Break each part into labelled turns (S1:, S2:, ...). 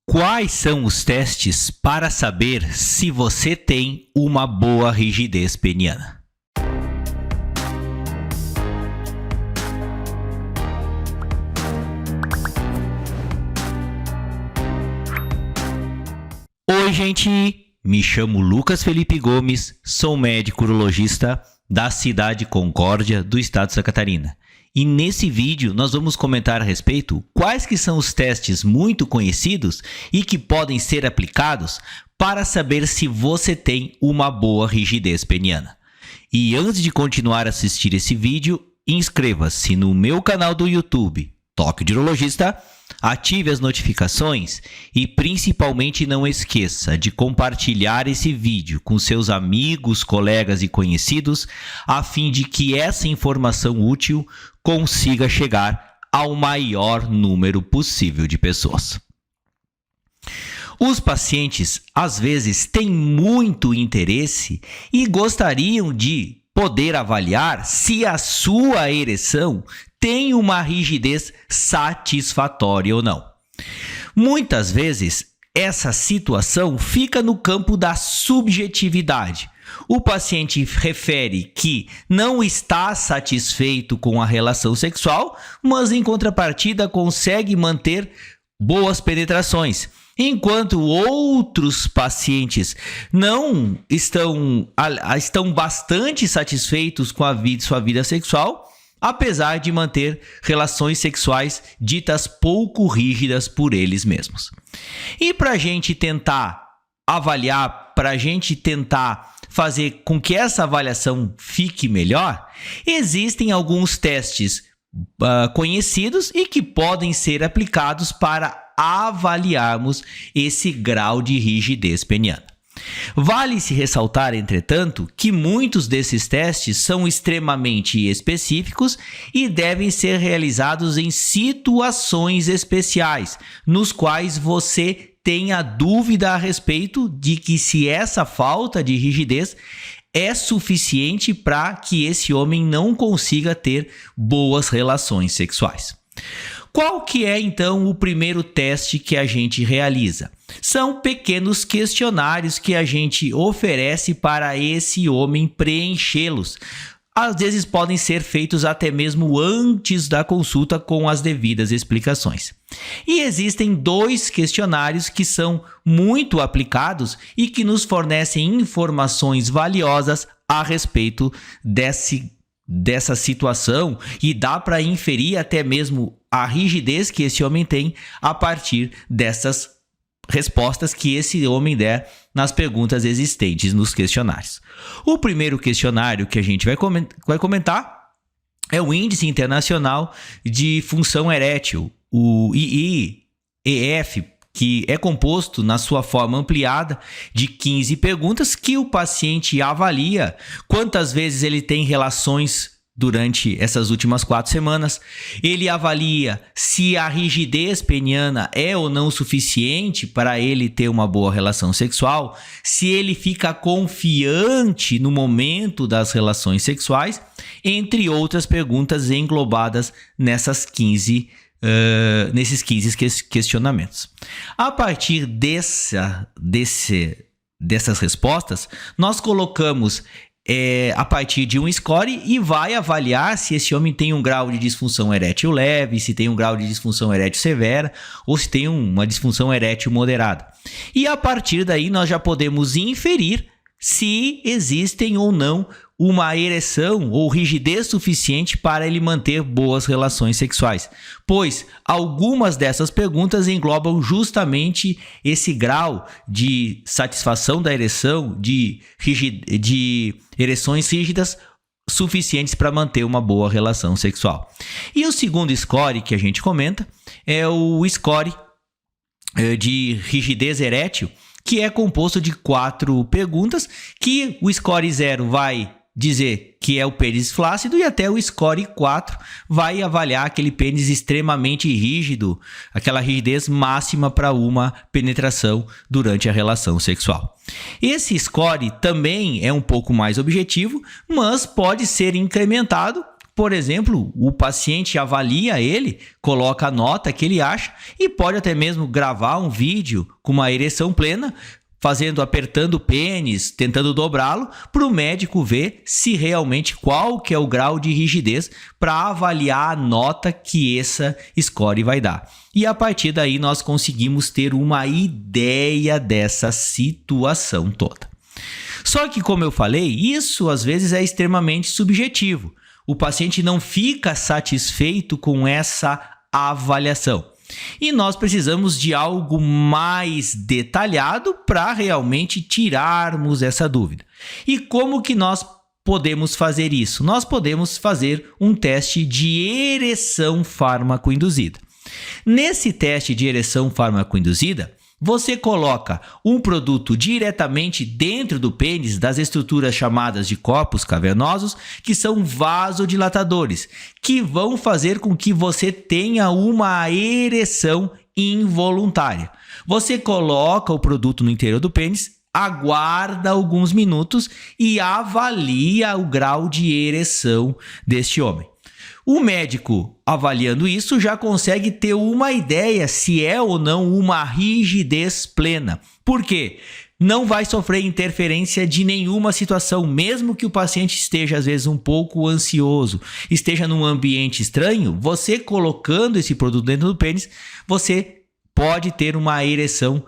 S1: Quais são os testes para saber se você tem uma boa rigidez peniana? Oi, gente! Me chamo Lucas Felipe Gomes, sou médico urologista da cidade de Concórdia, do estado de Santa Catarina. E nesse vídeo nós vamos comentar a respeito quais que são os testes muito conhecidos e que podem ser aplicados para saber se você tem uma boa rigidez peniana. E antes de continuar a assistir esse vídeo, inscreva-se no meu canal do YouTube, Toque de Urologista, ative as notificações e principalmente não esqueça de compartilhar esse vídeo com seus amigos, colegas e conhecidos, a fim de que essa informação útil consiga chegar ao maior número possível de pessoas. Os pacientes, às vezes, têm muito interesse e gostariam de poder avaliar se a sua ereção tem uma rigidez satisfatória ou não. Muitas vezes, essa situação fica no campo da subjetividade. O paciente refere que não está satisfeito com a relação sexual, mas em contrapartida consegue manter boas penetrações, enquanto outros pacientes não estão bastante satisfeitos com sua vida sexual, apesar de manter relações sexuais ditas pouco rígidas por eles mesmos. E para a gente tentar avaliar, para a gente tentar fazer com que essa avaliação fique melhor, existem alguns testes conhecidos e que podem ser aplicados para avaliarmos esse grau de rigidez peniana. Vale-se ressaltar, entretanto, que muitos desses testes são extremamente específicos e devem ser realizados em situações especiais, nos quais você tenha dúvida a respeito de que se essa falta de rigidez é suficiente para que esse homem não consiga ter boas relações sexuais. Qual que é, então, o primeiro teste que a gente realiza? São pequenos questionários que a gente oferece para esse homem preenchê-los. Às vezes podem ser feitos até mesmo antes da consulta com as devidas explicações. E existem dois questionários que são muito aplicados e que nos fornecem informações valiosas a respeito dessa situação, e dá para inferir até mesmo a rigidez que esse homem tem a partir dessas respostas que esse homem der nas perguntas existentes nos questionários. O primeiro questionário que a gente vai comentar é o Índice Internacional de Função Erétil, o IIEF, que é composto na sua forma ampliada de 15 perguntas que o paciente avalia quantas vezes ele tem relações durante essas últimas 4 semanas. Ele avalia se a rigidez peniana é ou não suficiente para ele ter uma boa relação sexual, se ele fica confiante no momento das relações sexuais, entre outras perguntas englobadas nesses 15 questionamentos. A partir dessas respostas, nós colocamos a partir de um score e vai avaliar se esse homem tem um grau de disfunção erétil leve, se tem um grau de disfunção erétil severa ou se tem uma disfunção erétil moderada. E a partir daí nós já podemos inferir se existem ou não uma ereção ou rigidez suficiente para ele manter boas relações sexuais, pois algumas dessas perguntas englobam justamente esse grau de satisfação da ereção, de ereções rígidas suficientes para manter uma boa relação sexual. E o segundo score que a gente comenta é o score de rigidez erétil, que é composto de 4 perguntas, que o score 0 vai dizer que é o pênis flácido e até o score 4 vai avaliar aquele pênis extremamente rígido, aquela rigidez máxima para uma penetração durante a relação sexual. Esse score também é um pouco mais objetivo, mas pode ser incrementado por exemplo, o paciente avalia ele, coloca a nota que ele acha e pode até mesmo gravar um vídeo com uma ereção plena, apertando o pênis, tentando dobrá-lo, para o médico ver se realmente qual que é o grau de rigidez para avaliar a nota que essa score vai dar. E a partir daí nós conseguimos ter uma ideia dessa situação toda. Só que, como eu falei, isso às vezes é extremamente subjetivo. O paciente não fica satisfeito com essa avaliação. E nós precisamos de algo mais detalhado para realmente tirarmos essa dúvida. E como que nós podemos fazer isso? Nós podemos fazer um teste de ereção fármaco-induzida. Nesse teste de ereção fármaco-induzida, você coloca um produto diretamente dentro do pênis das estruturas chamadas de corpos cavernosos, que são vasodilatadores, que vão fazer com que você tenha uma ereção involuntária. Você coloca o produto no interior do pênis, aguarda alguns minutos e avalia o grau de ereção deste homem. O médico, avaliando isso, já consegue ter uma ideia se é ou não uma rigidez plena. Por quê? Não vai sofrer interferência de nenhuma situação, mesmo que o paciente esteja, às vezes, um pouco ansioso, esteja num ambiente estranho, você colocando esse produto dentro do pênis, você pode ter uma ereção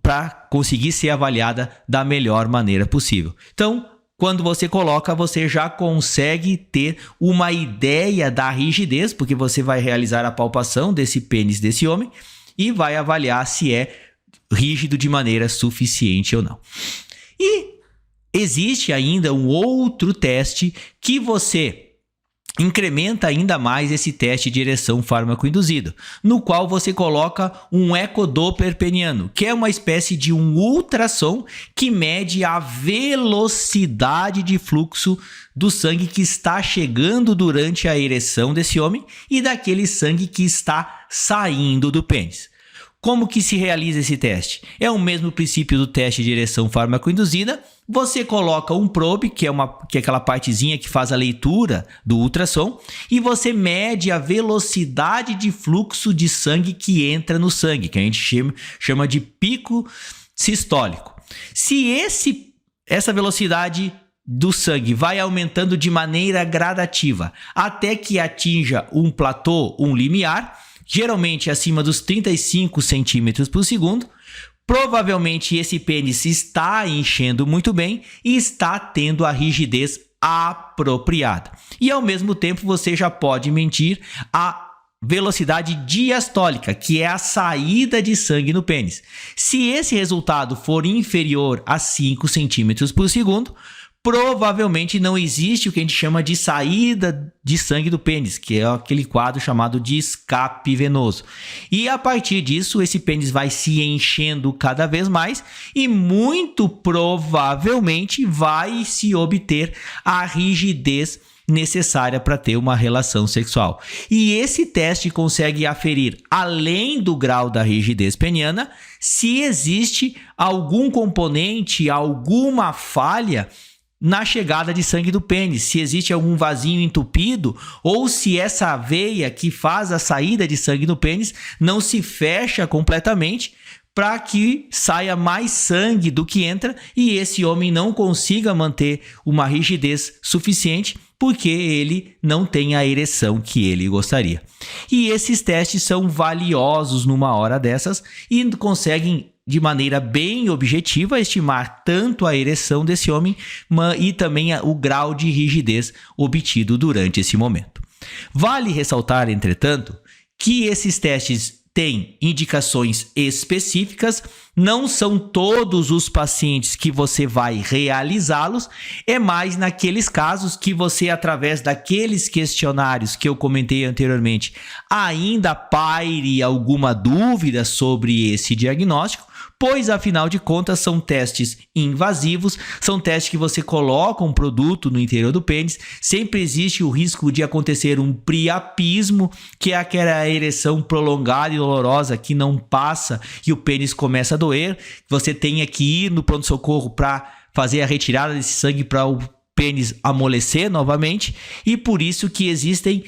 S1: para conseguir ser avaliada da melhor maneira possível. Então, quando você coloca, você já consegue ter uma ideia da rigidez, porque você vai realizar a palpação desse pênis desse homem e vai avaliar se é rígido de maneira suficiente ou não. E existe ainda um outro teste que você incrementa ainda mais esse teste de ereção fármaco-induzido, no qual você coloca um ecodoppler peniano, que é uma espécie de um ultrassom que mede a velocidade de fluxo do sangue que está chegando durante a ereção desse homem e daquele sangue que está saindo do pênis. Como que se realiza esse teste? É o mesmo princípio do teste de ereção fármaco-induzida. Você coloca um probe, que é aquela partezinha que faz a leitura do ultrassom, e você mede a velocidade de fluxo de sangue que entra no sangue, que a gente chama de pico sistólico. Se essa velocidade do sangue vai aumentando de maneira gradativa até que atinja um platô, um limiar, geralmente acima dos 35 centímetros por segundo, provavelmente esse pênis está enchendo muito bem e está tendo a rigidez apropriada. E ao mesmo tempo você já pode medir a velocidade diastólica, que é a saída de sangue no pênis. Se esse resultado for inferior a 5 centímetros por segundo, provavelmente não existe o que a gente chama de saída de sangue do pênis, que é aquele quadro chamado de escape venoso. E a partir disso, esse pênis vai se enchendo cada vez mais e muito provavelmente vai se obter a rigidez necessária para ter uma relação sexual. E esse teste consegue aferir, além do grau da rigidez peniana, se existe algum componente, alguma falha na chegada de sangue do pênis, se existe algum vasinho entupido ou se essa veia que faz a saída de sangue do pênis não se fecha completamente para que saia mais sangue do que entra e esse homem não consiga manter uma rigidez suficiente porque ele não tem a ereção que ele gostaria. E esses testes são valiosos numa hora dessas e conseguem de maneira bem objetiva estimar tanto a ereção desse homem e também o grau de rigidez obtido durante esse momento. Vale ressaltar, entretanto, que esses testes têm indicações específicas, não são todos os pacientes que você vai realizá-los, é mais naqueles casos que você, através daqueles questionários que eu comentei anteriormente, ainda paire alguma dúvida sobre esse diagnóstico, pois afinal de contas são testes invasivos, são testes que você coloca um produto no interior do pênis, sempre existe o risco de acontecer um priapismo, que é aquela ereção prolongada e dolorosa que não passa e o pênis começa a doer, você tenha que ir no pronto-socorro para fazer a retirada desse sangue para o pênis amolecer novamente, e por isso que existem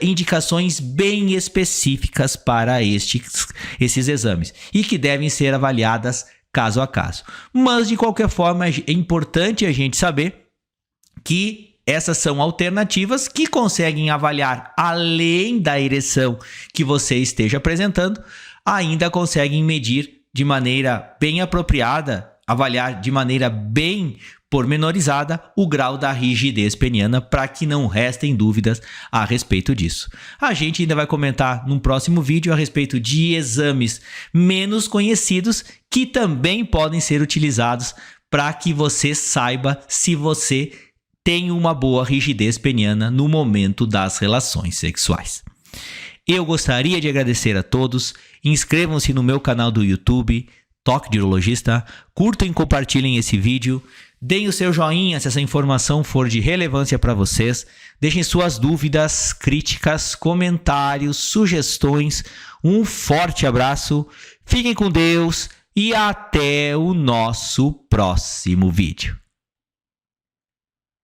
S1: indicações bem específicas para esses exames e que devem ser avaliadas caso a caso. Mas, de qualquer forma, é importante a gente saber que essas são alternativas que conseguem avaliar, além da ereção que você esteja apresentando, ainda conseguem medir de maneira bem apropriada, avaliar de maneira bem pormenorizada o grau da rigidez peniana, para que não restem dúvidas a respeito disso. A gente ainda vai comentar num próximo vídeo a respeito de exames menos conhecidos que também podem ser utilizados para que você saiba se você tem uma boa rigidez peniana no momento das relações sexuais. Eu gostaria de agradecer a todos. Inscrevam-se no meu canal do YouTube, Toque de Urologista. Curtam e compartilhem esse vídeo. Deem o seu joinha se essa informação for de relevância para vocês. Deixem suas dúvidas, críticas, comentários, sugestões. Um forte abraço. Fiquem com Deus e até o nosso próximo vídeo.